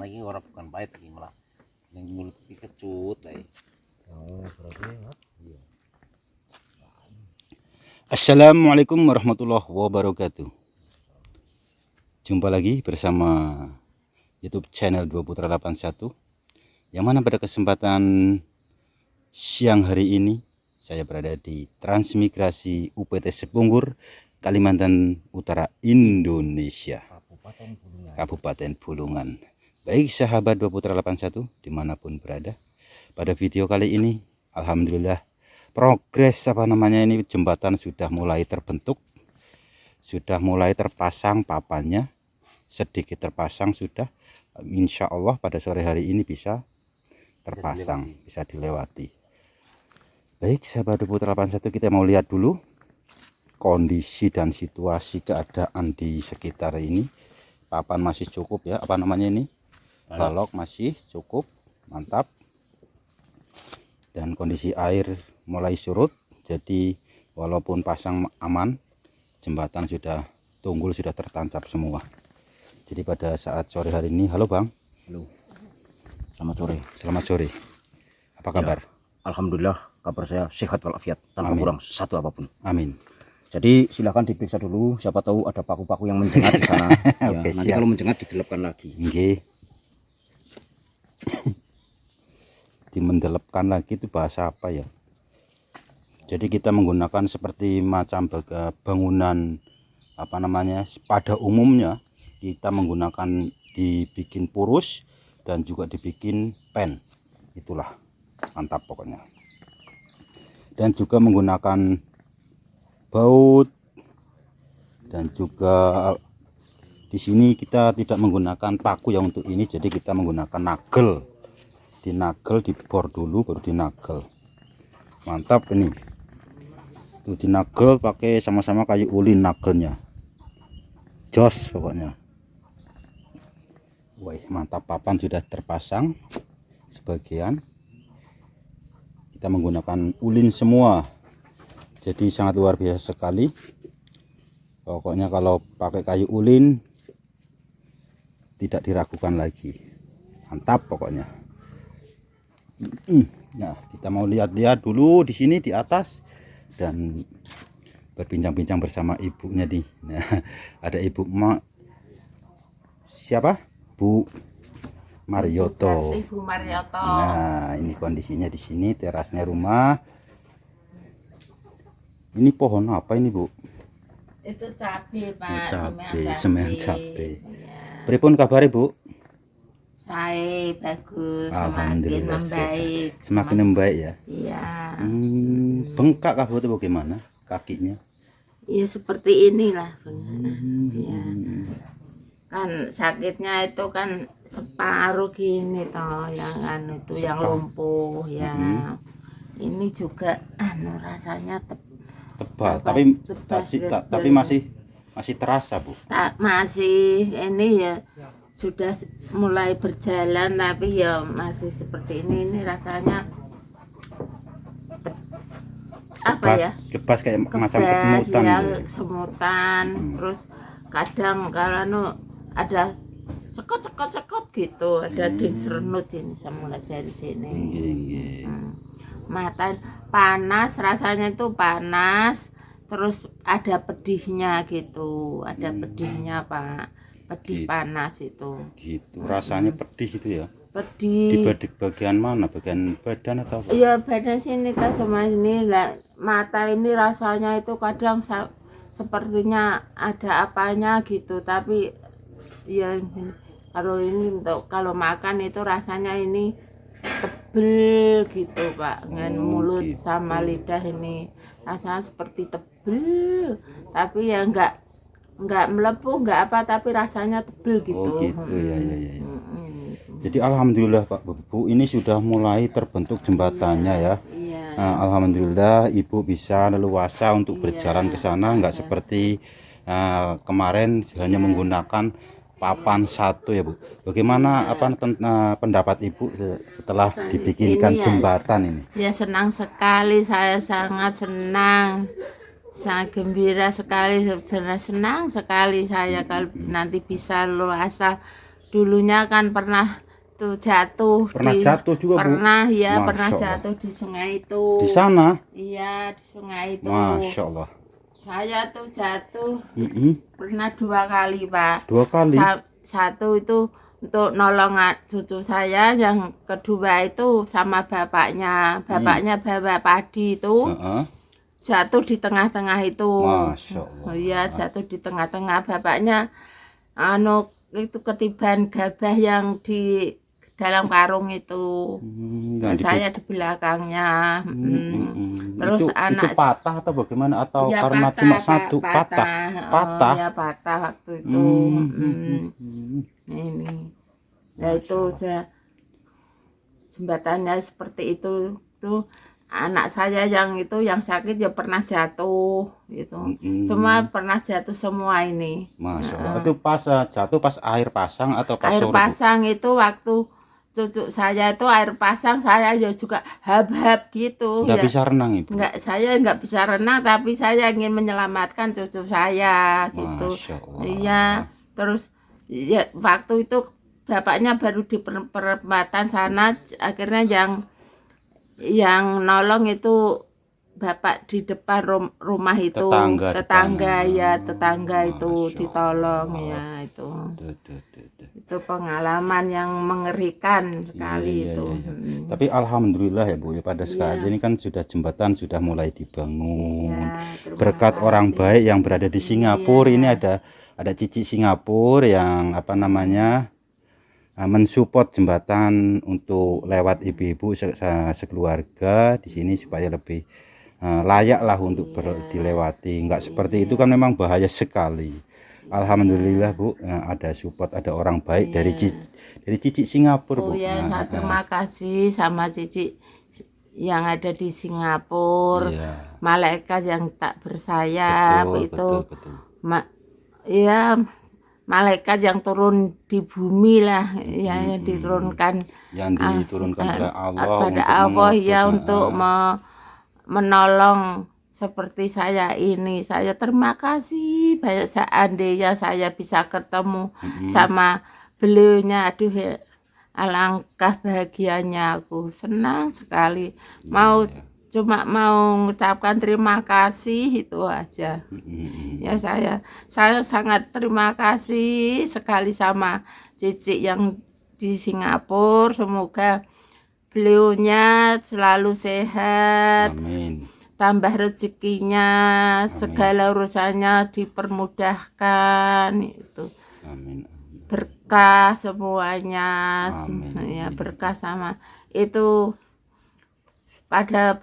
lagi orang bukan pahit lagi malah yang mulut iki kecut ae. Oh, berarti iya. Assalamualaikum warahmatullahi wabarakatuh. Jumpa lagi bersama YouTube channel Dua Putra 81. Yang mana pada kesempatan siang hari ini saya berada di Transmigrasi UPT Sepunggur, Kalimantan Utara, Indonesia, Kabupaten Bulungan. Baik sahabat Dua Putra 81 dimanapun berada, pada video kali ini alhamdulillah progres ini jembatan sudah mulai terbentuk, sudah mulai terpasang papannya, sedikit terpasang sudah. Insya Allah pada sore hari ini bisa terpasang, bisa dilewati. Baik sahabat Dua Putra 81, kita mau lihat dulu kondisi dan situasi keadaan di sekitar ini. Papan masih cukup ya, balok masih cukup, mantap. Dan kondisi air mulai surut, jadi walaupun pasang aman, jembatan sudah tunggul, sudah tertancap semua. Jadi pada saat sore hari ini, halo Bang. Halo. Selamat sore. Selamat sore. Apa kabar? Ya, alhamdulillah kabar saya sehat walafiat, tanpa Amin. kurang satu apapun. Amin. Jadi silakan diperiksa dulu, siapa tahu ada paku-paku yang menjengat di sana. Ya, Oke, nanti siap. kalau menjengat digelepkan lagi. Nggih. Dimendelepkan lagi itu bahasa apa ya? Jadi kita menggunakan seperti macam bangunan pada umumnya kita menggunakan dibikin purus dan juga dibikin pen, itulah mantap pokoknya. Dan juga menggunakan baut, dan juga di sini kita tidak menggunakan paku yang untuk ini, jadi kita menggunakan nagel. Dibor dulu baru dinagel. Mantap ini. Tuh dinagel pakai sama-sama kayu ulin nagelnya. Jos pokoknya. Wah, mantap, papan sudah terpasang sebagian. Kita menggunakan ulin semua. Jadi sangat luar biasa sekali. Pokoknya kalau pakai kayu ulin tidak diragukan lagi. Mantap pokoknya. Nah, kita mau lihat-lihat dulu di sini di atas dan berbincang-bincang bersama ibunya nih. Nah, ada Ibu siapa? Bu Marioto. Ibu Marioto. Nah, ini kondisinya di sini, terasnya rumah. Ini pohon apa ini, Bu? Itu cabai, Pak. Semen cabai. Ya. Pripun kabare, Bu? Saya bagus, semakin Alhamdulillah membaik. Semakin membaik ya. Iya. Bengkak kah Bu itu bagaimana kakinya? Iya seperti inilah. Ya. Kan sakitnya itu kan separuh gini toh, yang itu yang lumpuh ya. Ini juga rasanya Tebal, apa, tapi masih terasa, Bu. masih ini ya sudah mulai berjalan, tapi ya masih seperti ini rasanya Gebas kayak macam kebas, kesemutan ya, gitu. kesemutan. Terus kadang kalau ada cekot gitu, ada ding serenut ini mulai dari sini. Mata panas, rasanya itu panas, terus ada pedihnya gitu, ada pedihnya Pak, pedih Gitu. panas itu. Gitu. Rasanya pedih itu ya. Pedih. Di bagian mana? Bagian badan atau apa? Iya badan sini kan sama ini lah. Mata ini rasanya itu kadang sepertinya ada apanya gitu, tapi ya kalau ini kalau makan itu rasanya ini tebel gitu Pak, dengan mulut gitu. sama lidah ini rasanya seperti tebel, tapi ya enggak melepuh, enggak apa, tapi rasanya tebel gitu. Oh gitu ya. Jadi alhamdulillah Pak Bu, ini sudah mulai terbentuk jembatannya ya. Iya. Nah, alhamdulillah Ibu bisa leluasa untuk berjalan ke sana, nggak seperti kemarin hanya menggunakan papan satu ya Bu. Bagaimana pendapat Ibu setelah dibikinkan ini ya, jembatan ini? Ya senang sekali, saya sangat senang, sangat gembira sekali, senang sekali saya kalau nanti bisa luasa dulunya kan pernah tuh jatuh. Pernah jatuh juga, Bu? Pernah ya, pernah Masya Allah. jatuh di sungai itu. Di sana? Iya, di sungai itu. Masya Allah. Saya tuh jatuh Mm-mm. pernah 2 kali, Pak. 2 kali? Satu itu untuk nolong cucu saya, yang kedua itu sama bapaknya. Bapaknya bawa padi itu. Heeh. Jatuh di tengah-tengah itu. Masya Allah. Oh iya, jatuh di tengah-tengah. Bapaknya itu ketiban gabah yang di dalam karung itu. Saya di belakangnya. Terus itu patah atau bagaimana, atau ya, karena patah, cuma Pak, satu? Patah. Oh, ya patah waktu itu. Ini. Nah itu jembatannya seperti itu. Tuh anak saya yang sakit ya pernah jatuh gitu. Semua pernah jatuh semua ini. Masya Allah. Itu pas jatuh pas air pasang atau pas air sore, pasang Bu? Itu waktu cucu saya itu air pasang, saya ya juga hab-hab gitu. Nggak ya. bisa renang, Ibu? Saya nggak bisa renang, tapi saya ingin menyelamatkan cucu saya gitu. Masya Allah. Iya, terus ya waktu itu bapaknya baru di perempatan sana, akhirnya yang nolong itu bapak di depan rumah itu, tetangga itu ditolong ya itu. Itu pengalaman yang mengerikan sekali itu. Tapi alhamdulillah ya Bu, ya pada saat ini kan jembatan sudah mulai dibangun. Berkat orang baik yang berada di Singapura. Ini ada Cici Singapura yang mensupport jembatan untuk lewat ibu-ibu sekeluarga di sini supaya lebih layak lah untuk dilewati. Enggak seperti itu kan memang bahaya sekali. Alhamdulillah Bu, ada support, ada orang baik dari Cici Singapura, Bu. Oh ya, saya terima kasih sama Cici yang ada di Singapura. Malaikat yang tak bersayap betul. Malaikat yang turun di bumi lah, yang diturunkan oleh Allah pada Allah ya untuk menolong seperti saya ini. Saya terima kasih banyak, seandainya saya bisa ketemu sama beliaunya, aduh ya, alangkah bahagianya aku, senang sekali. Cuma mau mengucapkan terima kasih itu aja. Ya saya sangat terima kasih sekali sama Cici yang di Singapura. Semoga beliaunya selalu sehat. Amin. Tambah rezekinya, segala urusannya dipermudahkan itu. Amin. Berkah semuanya. Amin. Ya berkah sama itu pada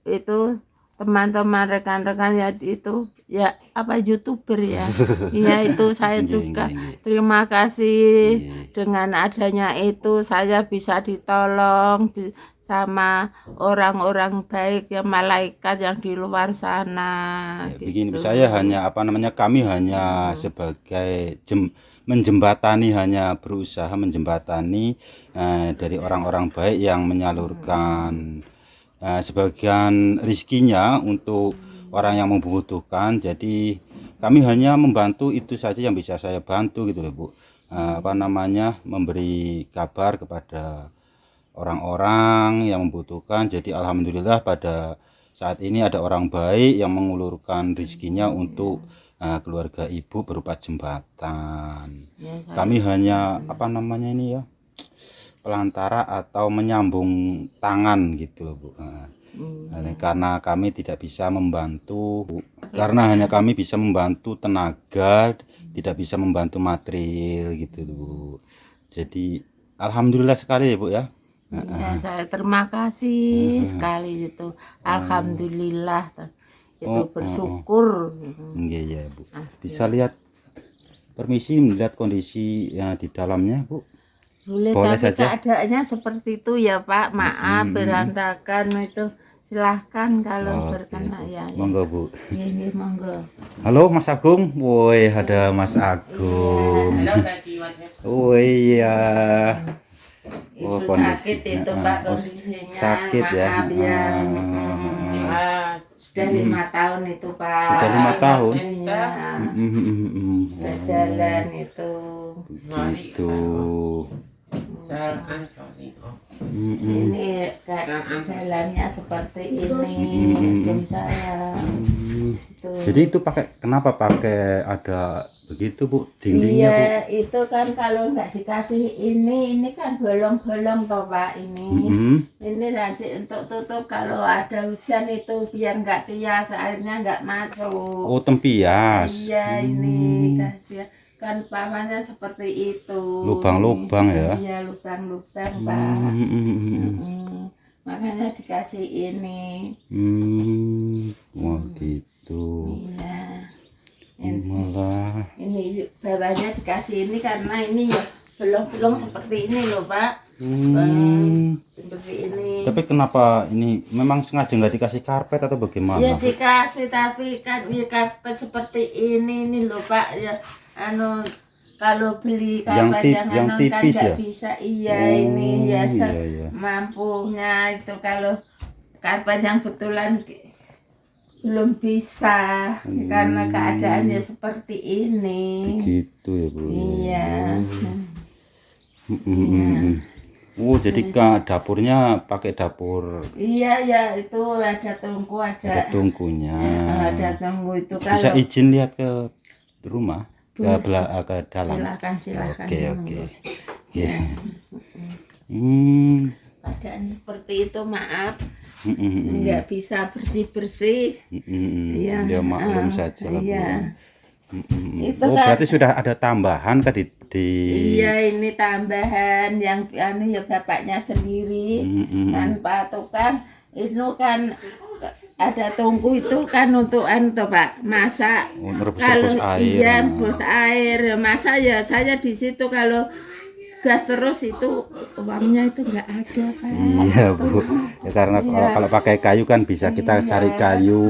itu teman-teman rekan-rekan ya itu ya YouTuber ya. Iya itu saya juga terima kasih dengan adanya itu saya bisa ditolong sama orang-orang baik ya, malaikat yang di luar sana. Ya, begini saya hanya kami hanya sebagai menjembatani, hanya berusaha menjembatani dari orang-orang baik yang menyalurkan sebagian rizkinya untuk orang yang membutuhkan. Jadi kami hanya membantu, itu saja yang bisa saya bantu gitu loh Bu. Memberi kabar kepada orang-orang yang membutuhkan. Jadi alhamdulillah pada saat ini ada orang baik yang mengulurkan rizkinya untuk keluarga ibu berupa jembatan. Kami hanya pelantara atau menyambung tangan gitu loh Bu. Karena kami tidak bisa membantu, karena hanya kami bisa membantu tenaga, tidak bisa membantu material gitu Bu. Jadi alhamdulillah sekali ya Bu ya. Ya, saya terima kasih sekali itu. Alhamdulillah itu bersyukur. Iya Bu. Bisa lihat, permisi melihat kondisi di dalamnya Bu. Boleh tapi saja. Keadaannya seperti itu ya Pak, maaf berantakan itu. Silahkan kalau berkenan ya. Monggo Bu. Iya monggo. Halo Mas Agung, woi ada Mas Agung. Oh iya. Itu sakit itu Pak kondisinya. Sakit ya. Sudah 5 tahun itu Pak. Sudah 5 tahun. Iya. Jalan itu. Begitu. Ini jalannya seperti ini, tim saya. Tuh. Jadi itu kenapa pakai ada begitu Bu dindingnya Bu? Iya, itu kan kalau nggak dikasih ini kan bolong-bolong toh Pak ini. Ini nanti untuk tutup kalau ada hujan itu biar nggak tias, airnya nggak masuk. Oh, tempias. Iya, ini kasih kan pamannya seperti itu. Lubang-lubang ya. Iya, lubang-lubang Pak. Makanya dikasih ini. Wah gitu. Iya. Malah. Ini bawahnya dikasih ini karena ini ya bolong-bolong seperti ini loh Pak. Seperti ini. Tapi kenapa ini memang sengaja nggak dikasih karpet atau bagaimana? Ya dikasih tapi kan ya karpet seperti ini loh Pak ya. Kalau beli karpet yang tipis kan ya? nggak bisa. Iya ini ya iya. mampunya itu kalau karpet yang betulan belum bisa karena keadaannya seperti ini. Begitu ya Bu. Iya. Oh jadi dapurnya pakai dapur. Iya ya itu ada tungku Ada tungkunya. ada tungku itu Bisa kalau izin lihat ke rumah ke dalam. silakan. Oke. Keadaan seperti itu maaf nggak bisa bersih. Iya. Ya maklum saja lah Bu. Iya. Itu Oh kan- berarti sudah ada tambahan kan di Iya ini tambahan yang ya bapaknya sendiri tanpa tukang itu kan ada tungku itu kan untuk toh Pak masak. rebus air. Iya rebus air masa ya saya di situ kalau gas terus itu uangnya itu nggak ada Pak. Iya Bu. Ya karena kalau pakai kayu kan bisa kita cari kayu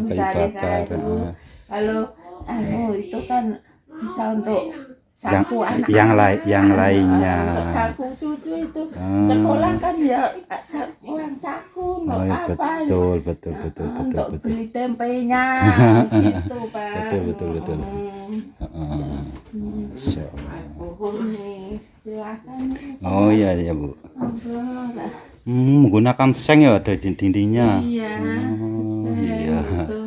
Cari bakar. kayu. Kalau itu kan bisa untuk Yang saku anak yang lainnya. untuk saku cucu itu sekolah kan ya uang saku Oh, mau iya, apa betul. untuk beli tempenya gitu Pak. Betul. Insya Allah. Nih silakan nih. Oh iya Bu. Monggo. Menggunakan seng ya ada dindingnya. Iya. Iya. Gitu.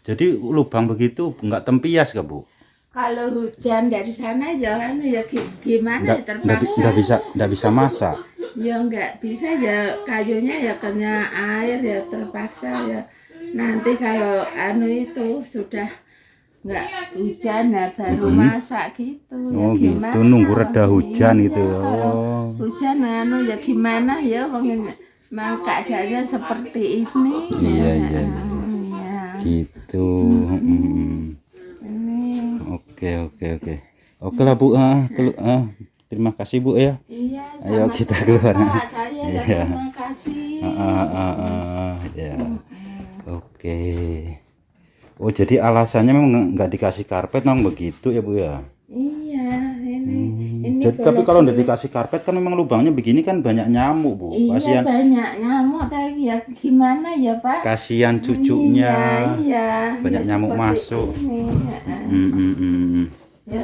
Jadi lubang begitu nggak tempias kah Bu? Kalau hujan dari sana jangan ya gimana ya terpaksa. Nggak bisa masak. Ya nggak bisa ya kayunya ya kena air ya terpaksa ya. Nanti kalau itu sudah nggak hujan ya baru masak gitu. Oh ya gitu, nunggu reda hujan gitu. Kalau hujan ya gimana ya mau keadaannya seperti ini. Iya. Ya. Gitu. Ini Oke lah Bu. Terima kasih Bu ya. iya. Ayo sama-sama, kita keluar. Pak. Saya ya Iya. terima kasih. Ya. Oke. Oh jadi alasannya memang nggak dikasih karpet memang begitu ya Bu ya. Iya, ini Jadi, tapi kalau udah dikasih karpet kan memang lubangnya begini kan banyak nyamuk Bu. iya Kasihan, banyak nyamuk tapi ya gimana ya Pak? kasihan cucunya. Iya, Banyak ya nyamuk seperti masuk. ini, ya. Mm. Ya,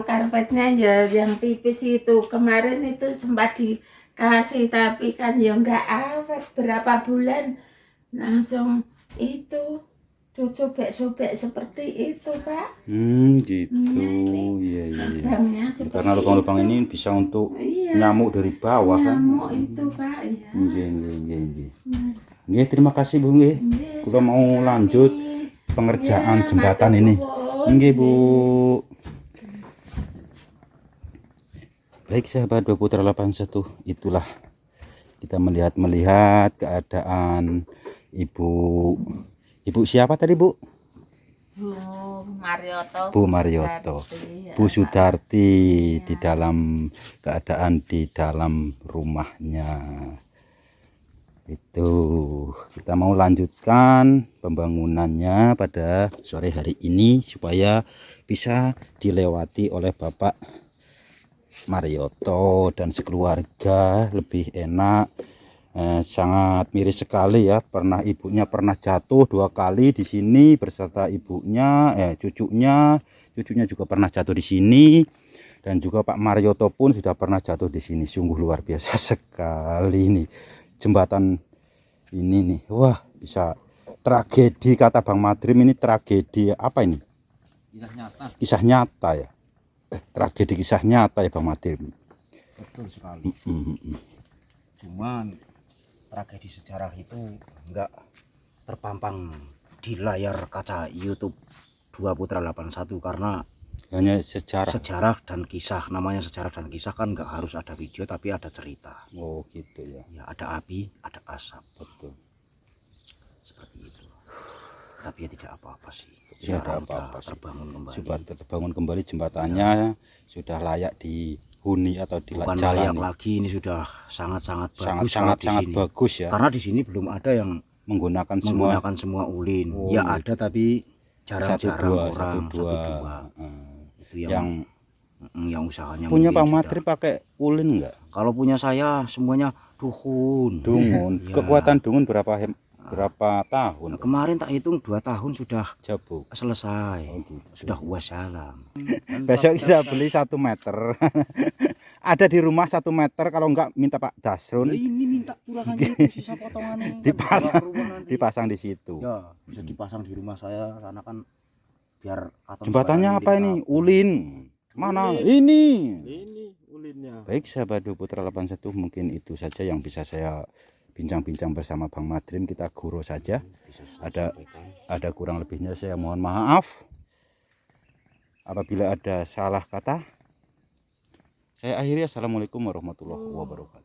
karpetnya ya yang tipis itu kemarin itu sempat dikasih tapi kan ya nggak awet berapa bulan langsung itu sobek-sobek seperti itu Pak. Gitu. Iya. Lubangnya seperti Karena lubang-lubang ini bisa untuk iya, nyamuk dari bawah kan. nyamuk itu Pak. Ya. Nggih, terima kasih Bu nggih. Nggih, Kula mau lanjut pengerjaan Ya, jembatan matur ini. nuwun. Nggih Bu. Baik sahabat Dua Putra 81, itulah kita melihat keadaan Ibu siapa tadi Bu? Bu Marioto. Bu Marioto. Sudarti, ya, Bu Pak. Sudarti di dalam keadaan di dalam rumahnya. Itu kita mau lanjutkan pembangunannya pada sore hari ini supaya bisa dilewati oleh Bapak Marioto dan sekeluarga lebih enak. Sangat miris sekali ya, ibunya pernah jatuh 2 kali di sini beserta ibunya, cucunya cucunya juga pernah jatuh di sini, dan juga Pak Marioto pun sudah pernah jatuh di sini. Sungguh luar biasa sekali nih jembatan ini nih. Wah, bisa tragedi kata Bang Madrim, ini tragedi apa ini? Kisah nyata. Kisah nyata ya. Tragedi kisah nyata ya Bang Madrim. Betul sekali. Cuman tragedi sejarah itu enggak terpampang di layar kaca YouTube Dua Putra 81 karena Hanya sejarah. sejarah dan kisah. Namanya sejarah dan kisah kan nggak harus ada video tapi ada cerita. Oh gitu ya. Ya ada api, ada asap, Betul. seperti itu. Tapi ya tidak apa-apa sih. Tidak Sekarang apa-apa udah sih. terbangun kembali. Sudah terbangun kembali jembatannya, sudah layak dihuni atau Bukan layak dijalani. lagi, ini sudah sangat-sangat bagus. Sangat kalau di sini. bagus ya. Karena di sini belum ada yang Menggunakan semua ulin. Oh, ya iya. ada tapi jarang-jarang orang satu dua. itu Yang yang usahanya punya mungkin Bang sudah. Madrim pakai ulin enggak? Kalau punya saya semuanya duhun. Dungun. Ya. Kekuatan dungun berapa tahun? Nah, kemarin tak hitung 2 tahun sudah Jabuk. selesai. Oh, gitu. Sudah wassalam. Besok kita beli 1 meter. Ada di rumah 1 meter, kalau enggak minta Pak Dasrun Ini minta turakannya itu sisa potongan dipasang di situ. Ya, bisa dipasang di rumah saya karena kan biar Jembatannya apa ini? Ulin. Mana? Ini. Ini ulinnya. Baik sahabat Dua Putra 81, mungkin itu saja yang bisa saya bincang-bincang bersama Bang Madrim. Kita guru saja. Ada kurang lebihnya saya mohon maaf. Apabila ada salah kata, saya akhiri. Assalamualaikum warahmatullahi wabarakatuh.